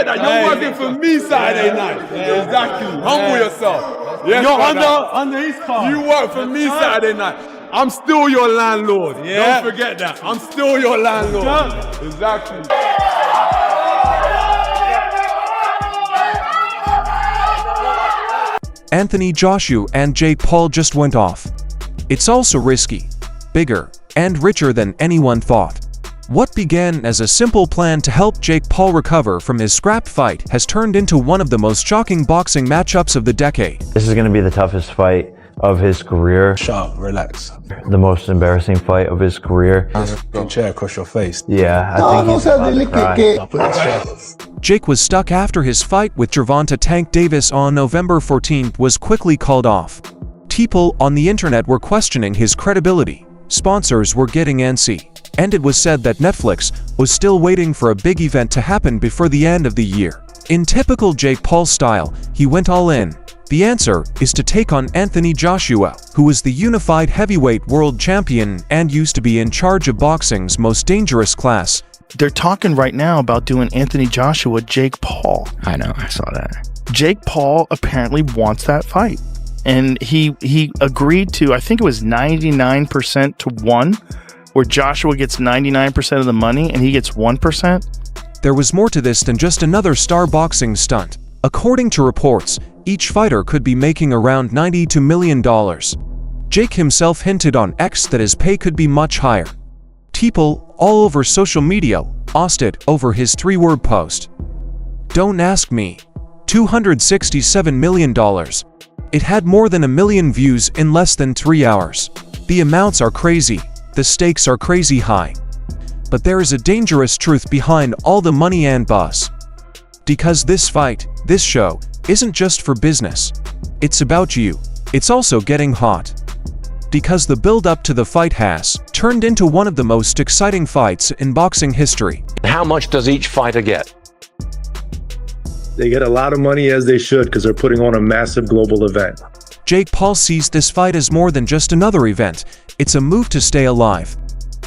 forget that. You're working for me Saturday night. Exactly. Humble yourself. Yes, You're under his car. You work for me Saturday night. I'm still your landlord. Don't forget that. I'm still your landlord. Exactly. Anthony Joshua and Jake Paul just went off. It's also risky, bigger, and richer than anyone thought. What began as a simple plan to help Jake Paul recover from his scrap fight has turned into one of the most shocking boxing matchups of the decade. This is going to be the toughest fight of his career. Sharp, relax. The most embarrassing fight of his career. Get a chair across your face. Yeah, I think he's about to cry. Put this chair. Jake was stuck after his fight with Gervonta Tank Davis on November 14th was quickly called off. People on the internet were questioning his credibility. Sponsors were getting antsy. And it was said that Netflix was still waiting for a big event to happen before the end of the year. In typical Jake Paul style, he went all in. The answer is to take on Anthony Joshua, who is the unified heavyweight world champion and used to be in charge of boxing's most dangerous class. They're talking right now about doing Anthony Joshua, Jake Paul. I know, I saw that. Jake Paul apparently wants that fight. And he agreed to, I think it was 99% to 1, where Joshua gets 99% of the money and he gets 1%. There was more to this than just another star boxing stunt. According to reports, each fighter could be making around $92 million. Jake himself hinted on X that his pay could be much higher. People all over social media osted over his 3-word post. Don't ask me. $267 million. It had more than 1 million views in less than 3 hours. The amounts are crazy. The stakes are crazy high. But there is a dangerous truth behind all the money and buzz. Because this fight, this show, isn't just for business. It's about you. It's also getting hot. Because the build-up to the fight has turned into one of the most exciting fights in boxing history. How much does each fighter get? They get a lot of money, as they should, because they're putting on a massive global event. Jake Paul sees this fight as more than just another event. It's a move to stay alive.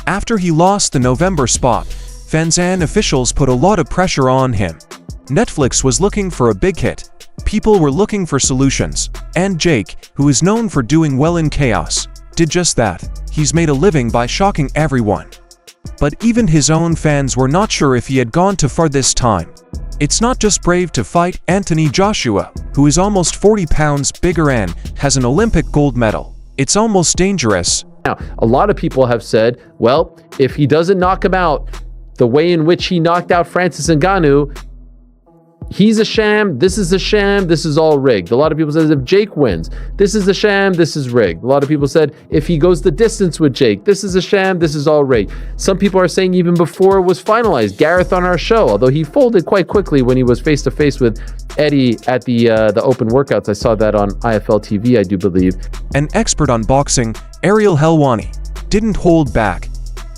After he lost the November spot, fans and officials put a lot of pressure on him. Netflix was looking for a big hit. People were looking for solutions. And Jake, who is known for doing well in chaos, did just that. He's made a living by shocking everyone. But even his own fans were not sure if he had gone too far this time. It's not just brave to fight Anthony Joshua, who is almost 40 pounds bigger and has an Olympic gold medal. It's almost dangerous. Now, a lot of people have said, well, if he doesn't knock him out the way in which he knocked out Francis Ngannou, he's a sham, this is a sham, this is all rigged. A lot of people said if Jake wins, this is a sham, this is rigged. A lot of people said if he goes the distance with Jake, this is a sham, this is all rigged. Some people are saying even before it was finalized, Gareth on our show, although he folded quite quickly when he was face-to-face with Eddie at the open workouts. I saw that on IFL TV, I do believe. An expert on boxing, Ariel Helwani, didn't hold back.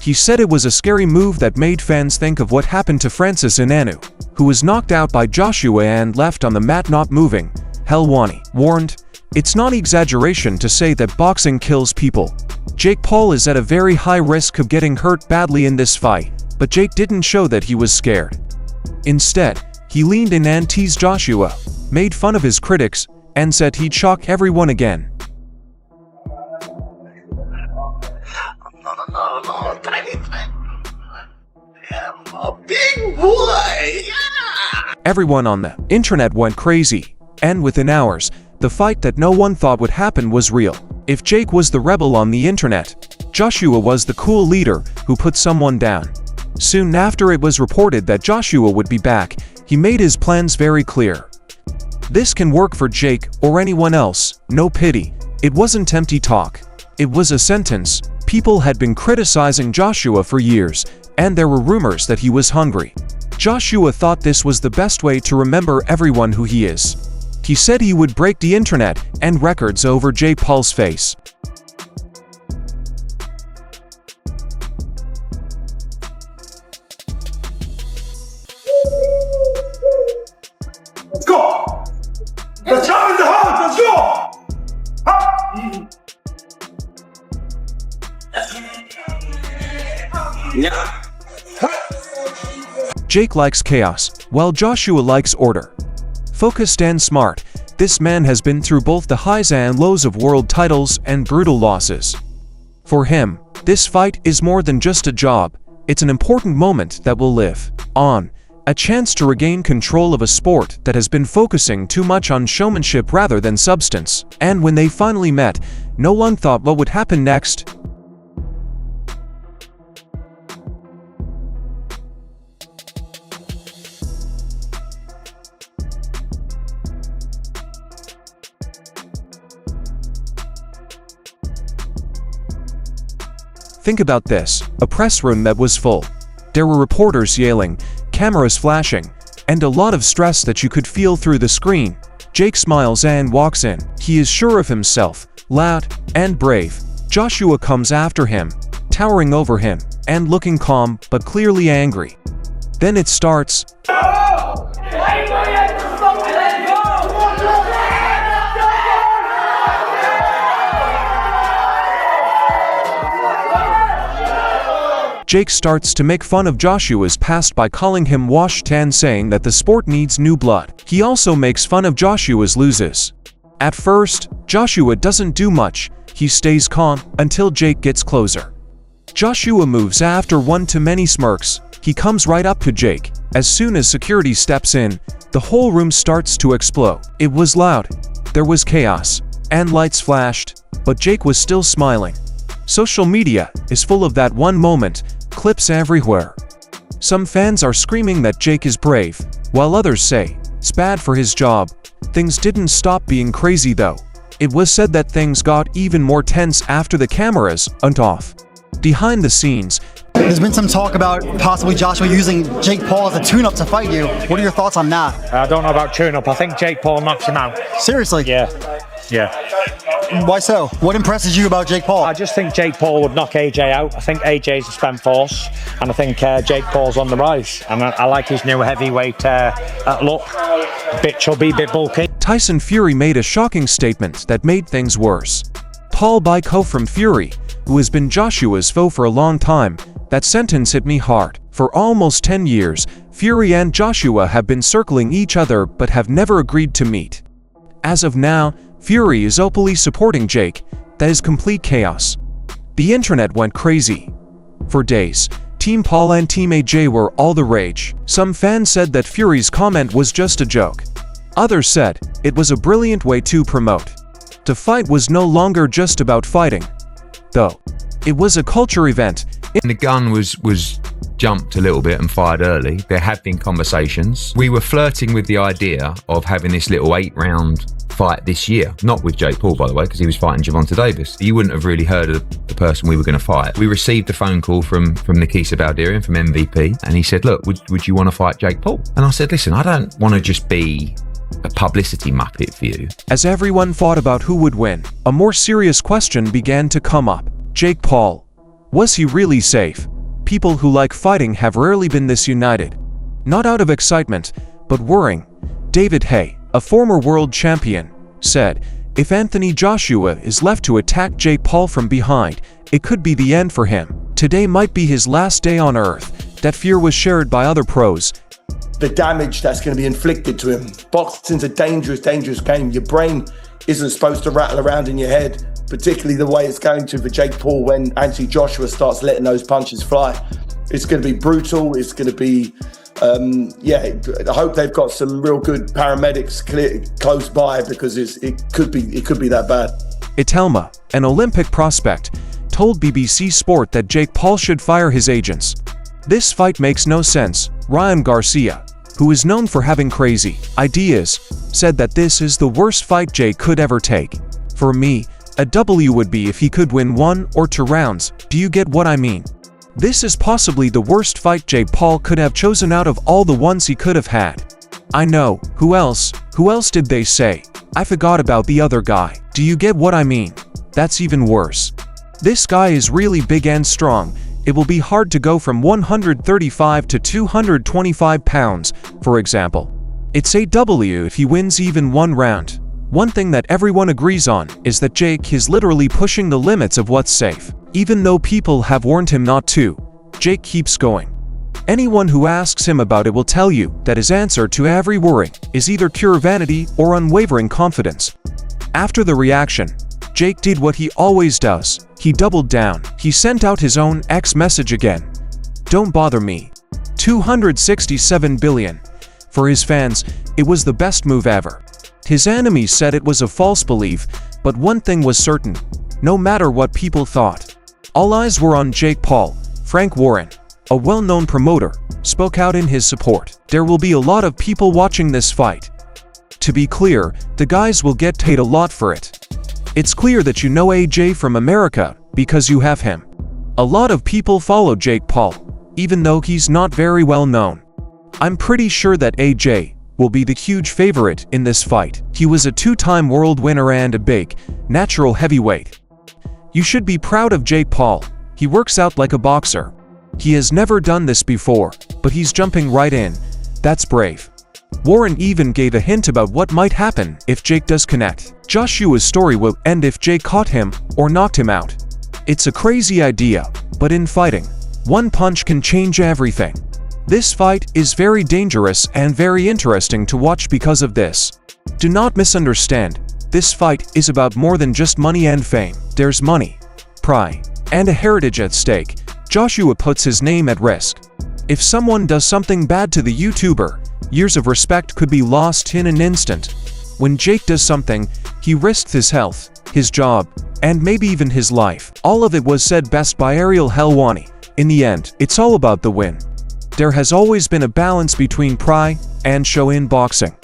He said it was a scary move that made fans think of what happened to Francis Ngannou, who was knocked out by Joshua and left on the mat not moving. Helwani warned, it's not exaggeration to say that boxing kills people. Jake Paul is at a very high risk of getting hurt badly in this fight, but Jake didn't show that he was scared. Instead, he leaned in and teased Joshua, made fun of his critics, and said he'd shock everyone again. No, tiny thing. I'm a big boy. Yeah. Everyone on the internet went crazy, and within hours, the fight that no one thought would happen was real. If Jake was the rebel on the internet, Joshua was the cool leader who put someone down. Soon after it was reported that Joshua would be back, he made his plans very clear. This can work for Jake or anyone else, no pity. It wasn't empty talk. It was a sentence. People had been criticizing Joshua for years, and there were rumors that he was hungry. Joshua thought this was the best way to remember everyone who he is. He said he would break the internet and records over Jake Paul's face. Let's go! The champ in the house, let's go! Jake likes chaos. while Joshua likes order. Focused and smart, this man has been through both the highs and lows of world titles and brutal losses. For him, this fight is more than just a job, it's an important moment that will live on. A chance to regain control of a sport that has been focusing too much on showmanship rather than substance. And when they finally met, no one thought what would happen next. Think about this, a press room that was full. There were reporters yelling, cameras flashing, and a lot of stress that you could feel through the screen. Jake smiles and walks in. He is sure of himself, loud, and brave. Joshua comes after him, towering over him, and looking calm but clearly angry. Then it starts. Jake starts to make fun of Joshua's past by calling him washed and saying that the sport needs new blood. He also makes fun of Joshua's loses. At first, Joshua doesn't do much, he stays calm until Jake gets closer. Joshua moves after one too many smirks, he comes right up to Jake. As soon as security steps in, the whole room starts to explode. It was loud, there was chaos, and lights flashed, but Jake was still smiling. Social media is full of that one moment, clips everywhere. Some fans are screaming that Jake is brave, while others say it's bad for his job. Things didn't stop being crazy though. It was said that things got even more tense after the cameras went off. Behind the scenes, there's been some talk about possibly Joshua using Jake Paul as a tune-up to fight you. What are your thoughts on that? I don't know about tune-up. I think Jake Paul knocks him out. Seriously? Yeah. Why so? What impresses you about Jake Paul? I just think Jake Paul would knock AJ out. I think AJ's a spent force, and I think Jake Paul's on the rise. And I like his new heavyweight look. Bit chubby, bit bulky. Tyson Fury made a shocking statement that made things worse. Paul Byko from Fury, who has been Joshua's foe for a long time, that sentence hit me hard. For almost 10 years, Fury and Joshua have been circling each other but have never agreed to meet. As of now, Fury is openly supporting Jake. That is complete chaos. The internet went crazy. For days, Team Paul and Team AJ were all the rage. Some fans said that Fury's comment was just a joke. Others said it was a brilliant way to promote. The fight was no longer just about fighting, though. It was a culture event. The gun was jumped a little bit and fired early. There had been conversations. We were flirting with the idea of having this little 8-round fight this year. Not with Jake Paul, by the way, because he was fighting Gervonta Davis. You wouldn't have really heard of the person we were going to fight. We received a phone call from Nikisa Baldirian, from MVP, and he said, look, would you want to fight Jake Paul? And I said, listen, I don't want to just be a publicity muppet for you. As everyone thought about who would win, a more serious question began to come up. Jake Paul. Was he really safe? People who like fighting have rarely been this united. Not out of excitement, but worrying. David Haye, a former world champion, said, if Anthony Joshua is left to attack Jake Paul from behind, it could be the end for him. Today might be his last day on earth. That fear was shared by other pros. The damage that's going to be inflicted to him. Boxing's a dangerous, dangerous game. Your brain isn't supposed to rattle around in your head, particularly the way it's going to for Jake Paul when Anthony Joshua starts letting those punches fly. It's going to be brutal. It's going to be, I hope they've got some real good paramedics close by, because it could be that bad. Itelma, an Olympic prospect, told BBC Sport that Jake Paul should fire his agents. This fight makes no sense. Ryan Garcia, who is known for having crazy ideas, said that this is the worst fight Jake could ever take. For me, a W would be if he could win 1 or 2 rounds. Do you get what I mean? This is possibly the worst fight Jake Paul could have chosen out of all the ones he could have had. I know. Who else? Who else did they say? I forgot about the other guy. Do you get what I mean? That's even worse. This guy is really big and strong. It will be hard to go from 135 to 225 pounds, for example. It's a W if he wins even 1 round. One thing that everyone agrees on is that Jake is literally pushing the limits of what's safe. Even though people have warned him not to, Jake keeps going. Anyone who asks him about it will tell you that his answer to every worry is either pure vanity or unwavering confidence. After the reaction, Jake did what he always does. He doubled down. He sent out his own X message again. Don't bother me. 267 billion. For his fans, it was the best move ever. His enemies said it was a false belief, but one thing was certain. No matter what people thought, all eyes were on Jake Paul. Frank Warren, a well-known promoter, spoke out in his support. There will be a lot of people watching this fight. To be clear, the guys will get paid a lot for it. It's clear that you know AJ from America because you have him. A lot of people follow Jake Paul, even though he's not very well known. I'm pretty sure that AJ will be the huge favorite in this fight. He was a two-time world winner and a big, natural heavyweight. You should be proud of Jake Paul. He works out like a boxer. He has never done this before, but he's jumping right in. That's brave. Warren even gave a hint about what might happen if Jake does connect. Joshua's story will end if Jake caught him or knocked him out. It's a crazy idea, but in fighting, one punch can change everything. This fight is very dangerous and very interesting to watch because of this. Do not misunderstand. This fight is about more than just money and fame. There's money, pride, and a heritage at stake. Joshua puts his name at risk. If someone does something bad to the YouTuber, years of respect could be lost in an instant. When Jake does something, he risks his health, his job, and maybe even his life. All of it was said best by Ariel Helwani. In the end, it's all about the win. There has always been a balance between pride and show in boxing.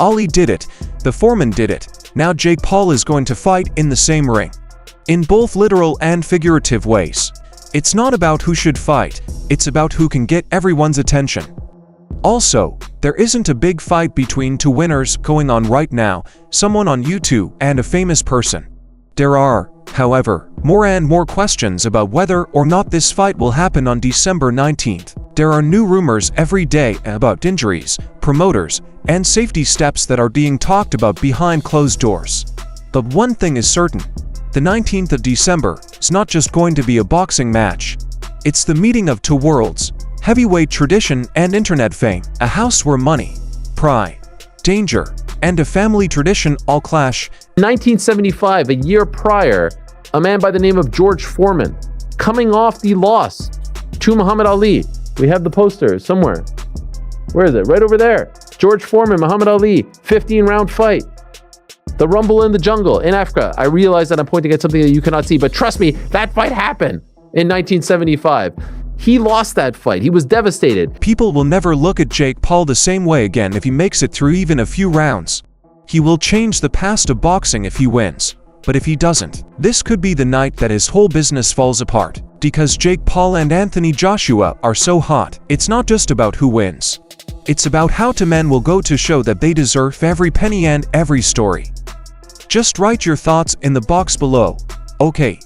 Ali did it, the Foreman did it, now Jake Paul is going to fight in the same ring. In both literal and figurative ways. It's not about who should fight, it's about who can get everyone's attention. Also, there isn't a big fight between two winners going on right now, someone on YouTube and a famous person. There are, however, more and more questions about whether or not this fight will happen on December 19th. There are new rumors every day about injuries, promoters, and safety steps that are being talked about behind closed doors. But one thing is certain, the 19th of December is not just going to be a boxing match. It's the meeting of two worlds, heavyweight tradition and internet fame, a house where money, pride, danger, and a family tradition all clash. 1975, a year prior, a man by the name of George Foreman, coming off the loss to Muhammad Ali. We have the poster somewhere. Where is it? Right over there. George Foreman, Muhammad Ali, 15-round fight. The Rumble in the Jungle in Africa. I realize that I'm pointing at something that you cannot see, but trust me, that fight happened in 1975. He lost that fight. He was devastated. People will never look at Jake Paul the same way again if he makes it through even a few rounds. He will change the past of boxing if he wins. But if he doesn't, this could be the night that his whole business falls apart. Because Jake Paul and Anthony Joshua are so hot, it's not just about who wins. It's about how two men will go to show that they deserve every penny and every story. Just write your thoughts in the box below. Okay,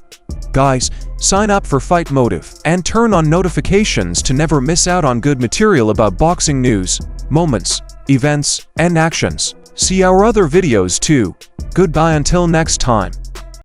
guys, sign up for Fight Motive and turn on notifications to never miss out on good material about boxing news, moments, events, and actions. See our other videos too. Goodbye until next time.